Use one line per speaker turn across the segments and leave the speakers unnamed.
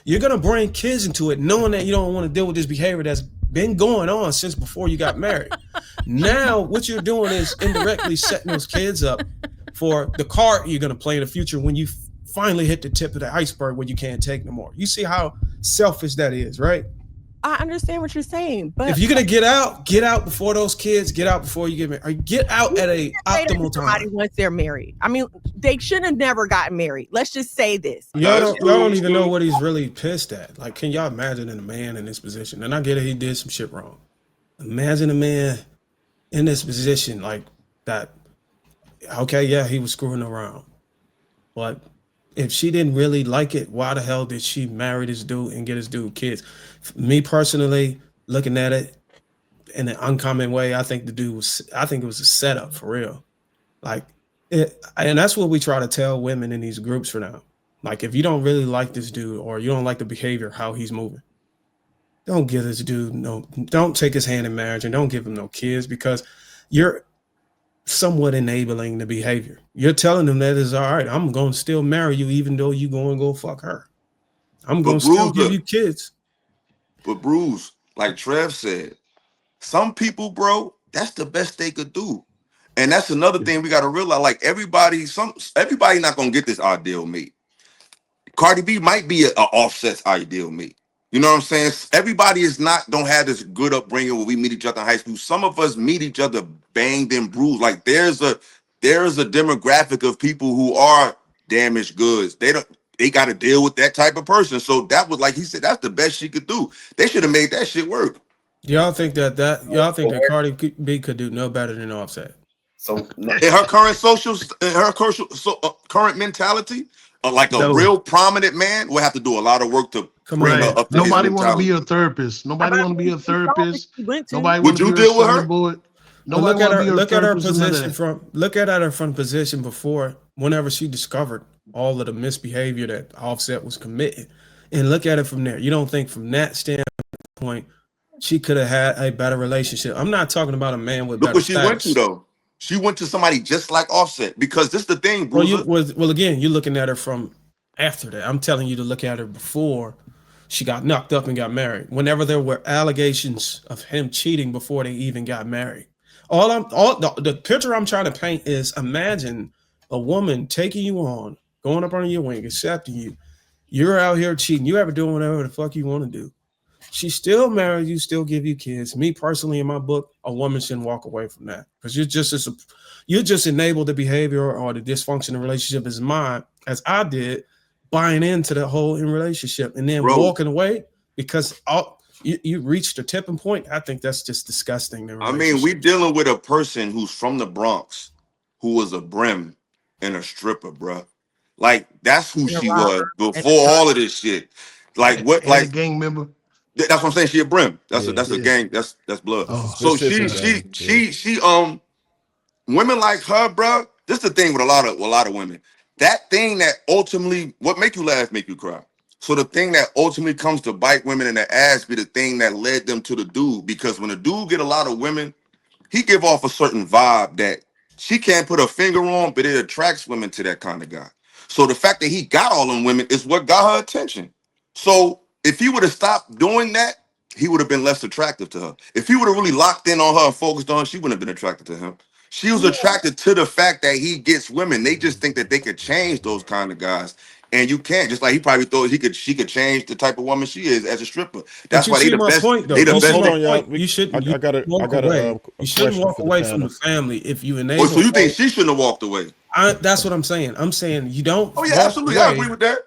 You're gonna bring kids into it, knowing that you don't want to deal with this behavior that's been going on since before you got married. Now, what you're doing is indirectly setting those kids up for the card you're gonna play in the future when you finally hit the tip of the iceberg where you can't take no more. You see how selfish that is, right?
I understand what you're saying, but
if you're gonna get out before those kids, get out before you get married. Or get out at a optimal time.
Once they're married, I mean, they should have never gotten married. Let's just say this.
Y'all don't even know what he's really pissed at. Like, can y'all imagine a man in this position? And I get it, he did some shit wrong. Imagine a man in this position like that. Okay, yeah, he was screwing around, but if she didn't really like it, why the hell did she marry this dude and get this dude kids? Me personally, looking at it in an uncommon way, I think it was a setup for real. Like, and that's what we try to tell women in these groups for now. Like, if you don't really like this dude or you don't like the behavior, how he's moving, don't give this dude don't take his hand in marriage and don't give him no kids, because you're somewhat enabling the behavior. You're telling them that it's all right. I'm going to still marry you even though you going to go fuck her. I'm going to still give you kids.
But Bruce, like Trev said, some people, bro, that's the best they could do. And that's another thing we got to realize. Like, everybody not going to get this ideal mate. Cardi B might be an Offset's ideal mate. You know what I'm saying? Everybody don't have this good upbringing where we meet each other in high school. Some of us meet each other banged and bruised. Like, there's a demographic of people who are damaged goods. They got to deal with that type of person. So that was, like he said, that's the best she could do. They should have made that shit work.
Y'all think that Cardi B could do no better than Offset?
So
in her current mentality, like a real prominent man will have to do a lot of work to bring her up to
Nobody want to be a therapist. Nobody want to be a therapist. Nobody would
you deal with her?
Look at her position from position before, whenever she discovered all of the misbehavior that Offset was committing, and look at it from there. You don't think from that standpoint she could have had a better relationship? I'm not talking about a man with better
what she
status.
went to, though. She went to somebody just like Offset, because this is the thing, bro.
Well, again, you're looking at her from after that. I'm telling you to look at her before she got knocked up and got married. Whenever there were allegations of him cheating before they even got married. The picture I'm trying to paint is, imagine a woman taking you on, going up under your wing, accepting you. You're out here cheating. You ever doing whatever the fuck you want to do. She still marries you, still give you kids. Me personally, in my book, a woman shouldn't walk away from that, because you just enable the behavior or the dysfunctional relationship as mine, as I did, buying into the whole in relationship and then walking away because you reached a tipping point. I think that's just disgusting.
I mean, we dealing with a person who's from the Bronx, who was a brim and a stripper, bro. Like, that's who she was before all of this shit. Like, what? Like, a
gang member.
That's what I'm saying. She a brim. That's a gang. That's blood. Oh, so she women like her, bro. This is the thing with a lot of women. That thing that ultimately, what make you laugh, make you cry. So the thing that ultimately comes to bite women in the ass be the thing that led them to the dude. Because when a dude get a lot of women, he give off a certain vibe that she can't put her finger on, but it attracts women to that kind of guy. So the fact that he got all them women is what got her attention. So if he would have stopped doing that, he would have been less attractive to her. If he would have really locked in on her and focused on her, she wouldn't have been attracted to him. She was attracted to the fact that he gets women. They just think that they could change those kind of guys. And you can't. Just like he probably thought she could change the type of woman she is as a stripper. That's why they the best. They the best.
Hold on, y'all.
You shouldn't.
I got a
you shouldn't walk away from the family if you enable.
So you think she shouldn't have walked away?
That's what I'm saying. I'm saying you don't.
Oh yeah, absolutely. I agree with that.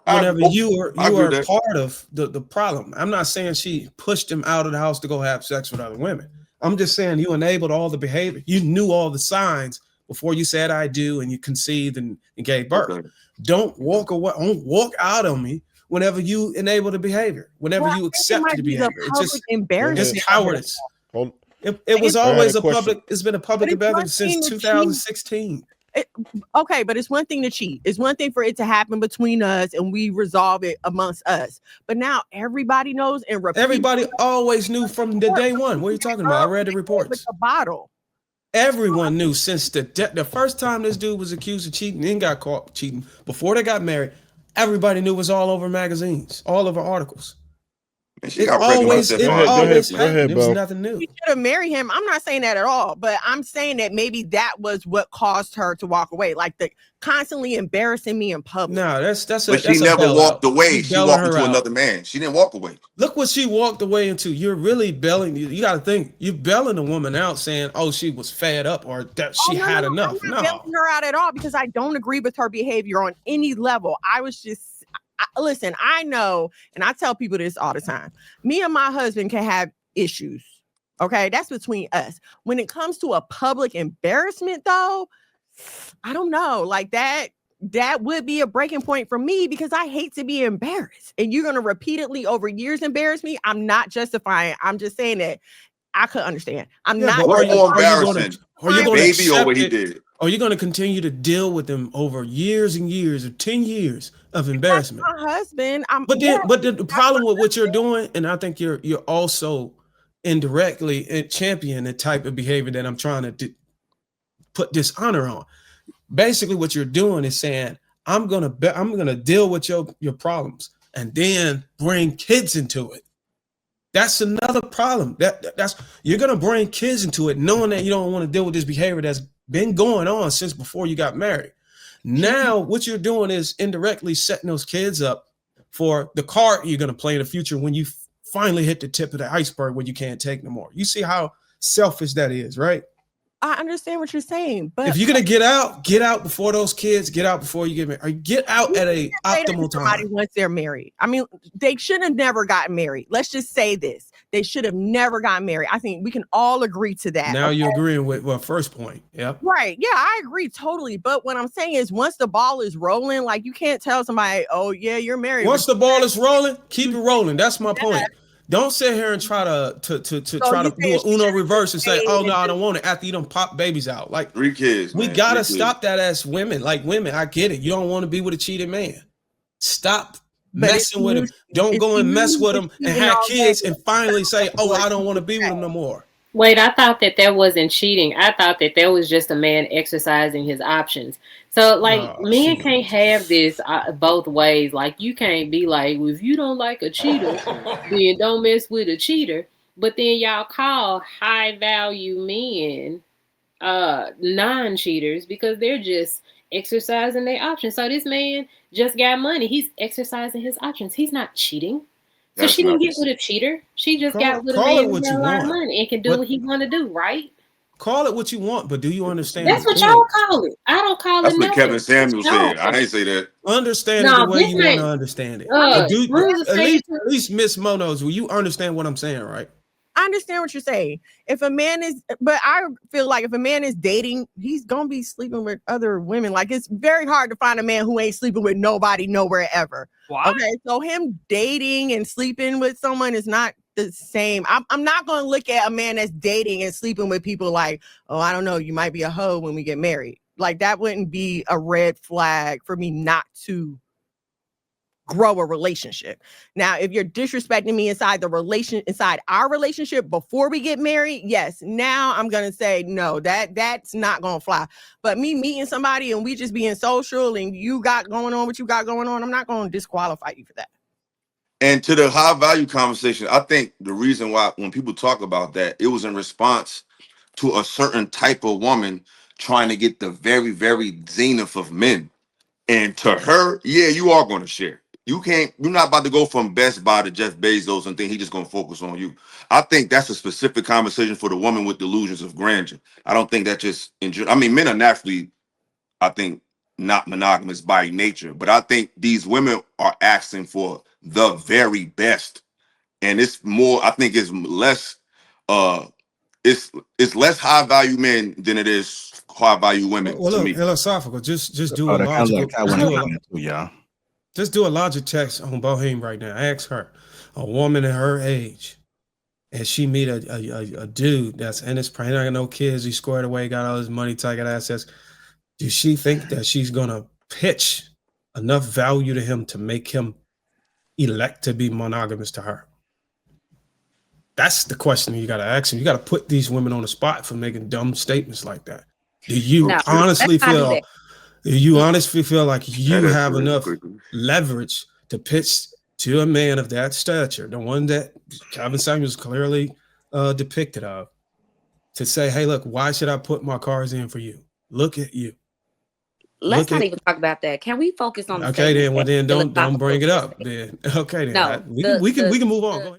Whenever you are part of the problem. I'm not saying she pushed him out of the house to go have sex with other women. I'm just saying you enabled all the behavior. You knew all the signs before you said I do and you conceived and gave birth. Okay. Don't walk away. Don't walk out on me whenever you enable the behavior. Whenever you accept the behavior. It's just embarrassing. It's cowardice. It was always a public. It's been a public embarrassment since 2016.
Okay, but it's one thing to cheat. It's one thing for it to happen between us and we resolve it amongst us. But now everybody knows and
everybody always knew from the day one. What are you talking about? I read the reports.
With the bottle.
Everyone knew since the first time this dude was accused of cheating and got caught cheating before they got married. Everybody knew it was all over magazines, all over articles.
And she got pregnant with
It
that
always
Go
happened.
ahead,
There was
Bo.
nothing new.
She should have married him. I'm not saying that at all, but I'm saying that maybe that was what caused her to walk away, like the constantly embarrassing me in public.
No, that's
But she never walked away. She walked into
out.
another man. She didn't walk away.
Look what she walked away into. You're really bailing. You got to think. You're bailing a woman out, saying, "Oh, she was fed up, or that she had enough."
I'm not bailing her out at all because I don't agree with her behavior on any level. I was just. Listen, I know, and I tell people this all the time. Me and my husband can have issues. Okay, that's between us. When it comes to a public embarrassment, though, I don't know. Like that would be a breaking point for me because I hate to be embarrassed. And you're gonna repeatedly over years embarrass me. I'm not justifying. I'm just saying that I could understand. I'm not.
What's more embarrassing?
Are you going to
baby or what he did?
Or you're going to continue to deal with them over years and years, or 10 years of embarrassment?
That's my husband.
But the problem with what you're doing, and I think you're also indirectly championing the type of behavior that I'm trying to put dishonor on. Basically, what you're doing is saying, I'm gonna deal with your problems and then bring kids into it. That's another problem. That's you're gonna bring kids into it, knowing that you don't want to deal with this behavior that's been going on since before you got married. Now, what you're doing is indirectly setting those kids up for the card you're gonna play in the future when you finally hit the tip of the iceberg where you can't take no more. You see how selfish that is, right?
I understand what you're saying, but
if you're gonna get out before those kids, get out before you get married. Or get out at a optimal time.
Once they're married, I mean, they should have never gotten married. Let's just say this: they should have never gotten married. I think we can all agree to that.
Now you're agreeing with first point, yeah,
right? Yeah, I agree totally. But what I'm saying is, once the ball is rolling, like you can't tell somebody, "Oh yeah, you're married."
Once the ball is rolling, keep it rolling. That's my point. Don't sit here and try to try to do an Uno reverse and say, "Oh no, I don't want it." After you don't pop babies out, like
3 kids,
we gotta stop that as women. Like women, I get it. You don't want to be with a cheated man. Stop messing with him. Don't go and mess with him and have kids and finally say, "Oh, I don't want to be with him no more."
Wait, I thought that wasn't cheating. I thought that was just a man exercising his options. So, like, men can't have this both ways. Like, you can't be like, well, if you don't like a cheater, then don't mess with a cheater. But then y'all call high-value men non-cheaters because they're just exercising their options. So this man just got money. He's exercising his options. He's not cheating. So she didn't get with a cheater. She just got with a man who got a lot of money and can do what he want to do, right?
Call it what you want, but do you understand?
That's what y'all call it. I don't call
That's
it.
That's what
nothing.
Kevin Samuel said. I ain't say that.
Understand it the way you want to understand it. At least Miss Monos, will you understand what I'm saying, right?
I understand what you're saying. If a man is, but I feel like if a man is dating, he's gonna be sleeping with other women. Like it's very hard to find a man who ain't sleeping with nobody nowhere ever. What? Okay, so him dating and sleeping with someone is not the same. I'm not gonna look at a man that's dating and sleeping with people like, oh, I don't know, you might be a hoe when we get married. Like that wouldn't be a red flag for me not to grow a relationship. Now, if you're disrespecting me inside our relationship before we get married, yes, now I'm gonna say no, that's not gonna fly. But me meeting somebody and we just being social and you got going on what you got going on, I'm not gonna disqualify you for that.
And to the high value conversation, I think the reason why when people talk about that, it was in response to a certain type of woman trying to get the very, very zenith of men. And to her, yeah, you are going to share. You're not about to go from Best Buy to Jeff Bezos and think he's just going to focus on you. I think that's a specific conversation for the woman with delusions of grandeur. I don't think that just, I mean, men are naturally, I think, not monogamous by nature, but I think these women are asking for the very best. And it's more, I think it's less, it's less high value men than it is high value women.
Well, look,
me.
Philosophical, just do a logical. Just do a logic test on Bohem right now. Ask her, a woman at her age, and she meet a dude that's in his prime, got no kids, he squared away, got all his money, got assets. Does she think that she's gonna pitch enough value to him to make him elect to be monogamous to her? That's the question you got to ask him. You got to put these women on the spot for making dumb statements like that. Do you honestly feel You honestly feel like you have enough leverage to pitch to a man of that stature, the one that Kevin Samuels clearly depicted of, to say, hey, look, why should I put my cars in for you? Look at you.
Let's not even talk about that. Can we focus on the
okay then? Well then don't bring it up then. Okay then.
No,
we can move on. Go ahead.